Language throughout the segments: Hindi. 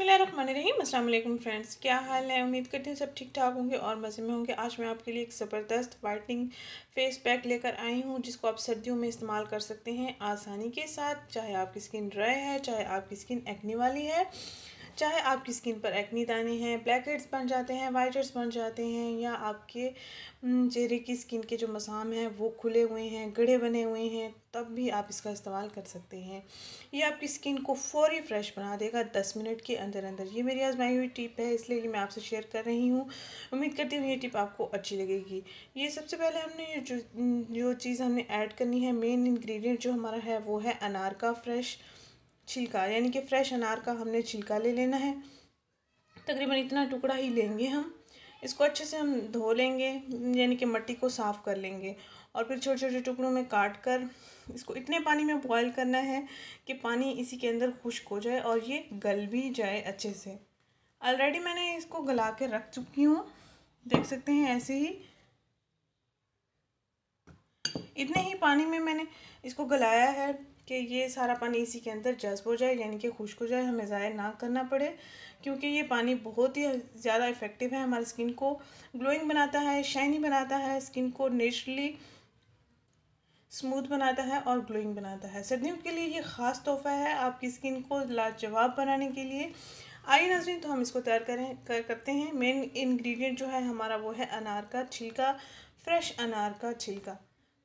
बिस्मिल्लाहिर्रहमानिर्रहीम। अस्सलाम वालेकुम फ्रेंड्स, क्या हाल है। उम्मीद करती हूँ सब ठीक ठाक होंगे और मज़े में होंगे। आज मैं आपके लिए एक ज़बरदस्त वाइटनिंग फेस पैक लेकर आई हूँ जिसको आप सर्दियों में इस्तेमाल कर सकते हैं आसानी के साथ। चाहे आपकी स्किन ड्राई है, चाहे आपकी स्किन एक्ने वाली है, चाहे आपकी स्किन पर एक्ने दाने हैं, ब्लैक हेड्स बन जाते हैं, वाइट हेड्स बन जाते हैं, या आपके चेहरे की स्किन के जो मसाम हैं वो खुले हुए हैं, गड्ढे बने हुए हैं, तब भी आप इसका इस्तेमाल कर सकते हैं। ये आपकी स्किन को फौरी फ्रेश बना देगा 10 मिनट के अंदर अंदर। ये मेरी आजमाई हुई टिप है, इसलिए मैं आपसे शेयर कर रही हूँ। उम्मीद करती हूँ ये टिप आपको अच्छी लगेगी। ये सबसे पहले हमने जो चीज़ हमने ऐड करनी है, मेन इंग्रेडिएंट जो हमारा है वो है अनार का फ्रेश छिलका, यानी कि फ्रेश अनार का हमने छिलका ले लेना है। तकरीबन इतना टुकड़ा ही लेंगे हम। इसको अच्छे से हम धो लेंगे, यानी कि मिट्टी को साफ़ कर लेंगे और फिर छोटे छोटे टुकड़ों में काट कर इसको इतने पानी में बॉईल करना है कि पानी इसी के अंदर खुश्क हो जाए और ये गल भी जाए अच्छे से। ऑलरेडी मैंने इसको गला के रख चुकी हूँ, देख सकते हैं ऐसे ही। इतने ही पानी में मैंने इसको गलाया है कि ये सारा पानी इसी के अंदर जज़्ब हो जाए, यानी कि खुश्क हो जाए, हमें ज़ाया ना करना पड़े, क्योंकि ये पानी बहुत ही ज़्यादा इफ़ेक्टिव है। हमारी स्किन को ग्लोइंग बनाता है, शाइनी बनाता है, स्किन को नेचुरली स्मूथ बनाता है और ग्लोइंग बनाता है। सर्दियों के लिए ये ख़ास तोहफ़ा है आपकी स्किन को लाजवाब बनाने के लिए। आइए नाज़रीन, तो हम इसको तैयार करते हैं। मेन इंग्रेडिएंट जो है हमारा वो है अनार का छिलका, फ्रेश अनार का छिलका।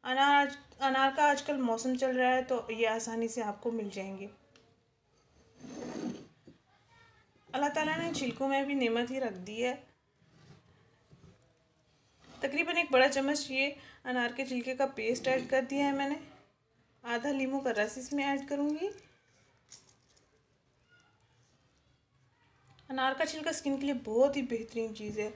अनार का आजकल मौसम चल रहा है तो ये आसानी से आपको मिल जाएंगे। अल्लाह ताला ने छिलकों में भी नेमत ही रख दी है। तकरीबन एक बड़ा चम्मच ये अनार के छिलके का पेस्ट ऐड कर दिया है मैंने। आधा नींबू का रस इसमें ऐड करूँगी। अनार का छिलका स्किन के लिए बहुत ही बेहतरीन चीज़ है।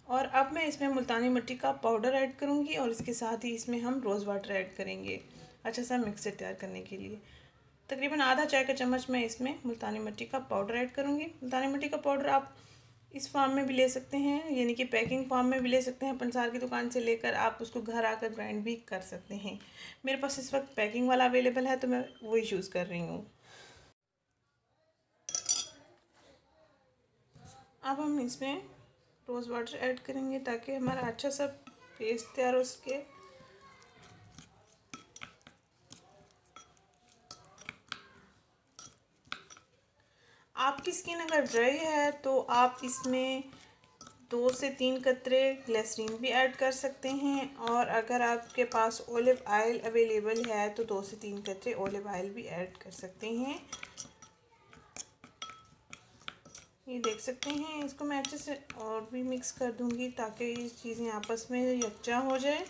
और अब मैं इसमें मुल्तानी मिट्टी का पाउडर ऐड करूँगी और इसके साथ ही इसमें हम रोज़ वाटर ऐड करेंगे अच्छा सा मिक्सर तैयार करने के लिए। तकरीबन आधा चाय का चम्मच मैं इसमें मुल्तानी मिट्टी का पाउडर ऐड करूँगी। मुल्तानी मिट्टी का पाउडर आप इस फॉर्म में भी ले सकते हैं, यानी कि पैकिंग फॉर्म में भी ले सकते हैं। पंसार की दुकान से लेकर आप उसको घर आकर ग्राइंड भी कर सकते हैं। मेरे पास इस वक्त पैकिंग वाला अवेलेबल है तो मैं वही यूज़ कर रही हूँ। अब हम इसमें रोज़ वाटर ऐड करेंगे ताकि हमारा अच्छा सा पेस्ट तैयार हो सके। आपकी स्किन अगर ड्राई है तो आप इसमें 2 से 3 कतरे ग्लिसरीन भी ऐड कर सकते हैं, और अगर आपके पास ऑलिव ऑयल अवेलेबल है तो 2 से 3 कतरे ऑलिव ऑयल भी ऐड कर सकते हैं। ये देख सकते हैं, इसको मैं अच्छे से और भी मिक्स कर दूंगी ताकि ये चीज़ें आपस में यकजा हो जाए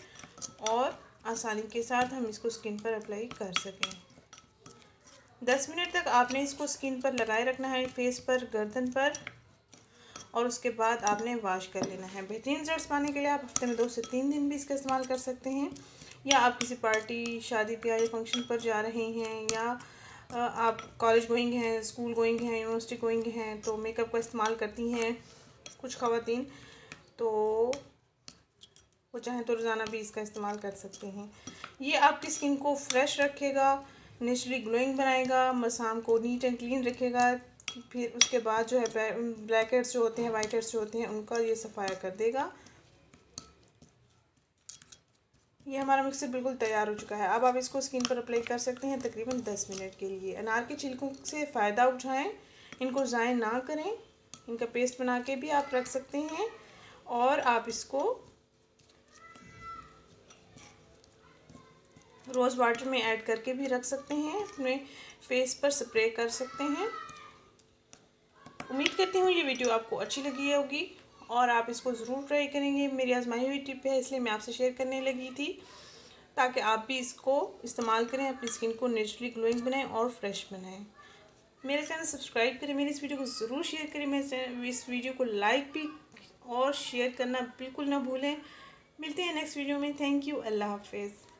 और आसानी के साथ हम इसको स्किन पर अप्लाई कर सकें। 10 मिनट तक आपने इसको स्किन पर लगाए रखना है, फेस पर, गर्दन पर, और उसके बाद आपने वॉश कर लेना है। बेहतरीन रिजल्ट्स पाने के लिए आप हफ्ते में 2 से 3 दिन भी इसका इस्तेमाल कर सकते हैं। या आप किसी पार्टी, शादी ब्याह या फंक्शन पर जा रहे हैं, या आप कॉलेज गोइंग हैं, स्कूल गोइंग हैं, यूनिवर्सिटी गोइंग हैं, तो मेकअप का इस्तेमाल करती हैं कुछ ख़वातीन, तो वो चाहें तो रोज़ाना भी इसका इस्तेमाल कर सकते हैं। ये आपकी स्किन को फ्रेश रखेगा, नेचुरली ग्लोइंग बनाएगा, मसाम को नीट एंड क्लीन रखेगा। फिर उसके बाद जो है ब्लैक हेड्स जो होते हैं, वाइट हेड्स जो होते हैं, उनका ये सफाया कर देगा। ये हमारा मिक्सर बिल्कुल तैयार हो चुका है। अब आप इसको स्किन पर अप्लाई कर सकते हैं तकरीबन 10 मिनट के लिए। अनार के छिलकों से फ़ायदा उठाएं, इनको ज़ाया ना करें। इनका पेस्ट बना के भी आप रख सकते हैं और आप इसको रोज़ वाटर में ऐड करके भी रख सकते हैं, अपने फेस पर स्प्रे कर सकते हैं। उम्मीद करती हूँ ये वीडियो आपको अच्छी लगी होगी और आप इसको ज़रूर ट्राई करेंगे। मेरी आजमाई हुई टिप है, इसलिए मैं आपसे शेयर करने लगी थी ताकि आप भी इसको इस्तेमाल करें, अपनी स्किन को नेचुरली ग्लोइंग बनाएं और फ्रेश बनाएं। मेरे चैनल सब्सक्राइब करें, मेरी इस वीडियो को ज़रूर शेयर करें, मेरे इस वीडियो को लाइक भी और शेयर करना बिल्कुल ना भूलें। मिलते हैं नेक्स्ट वीडियो में। Thank you. अल्लाह हाफिज़।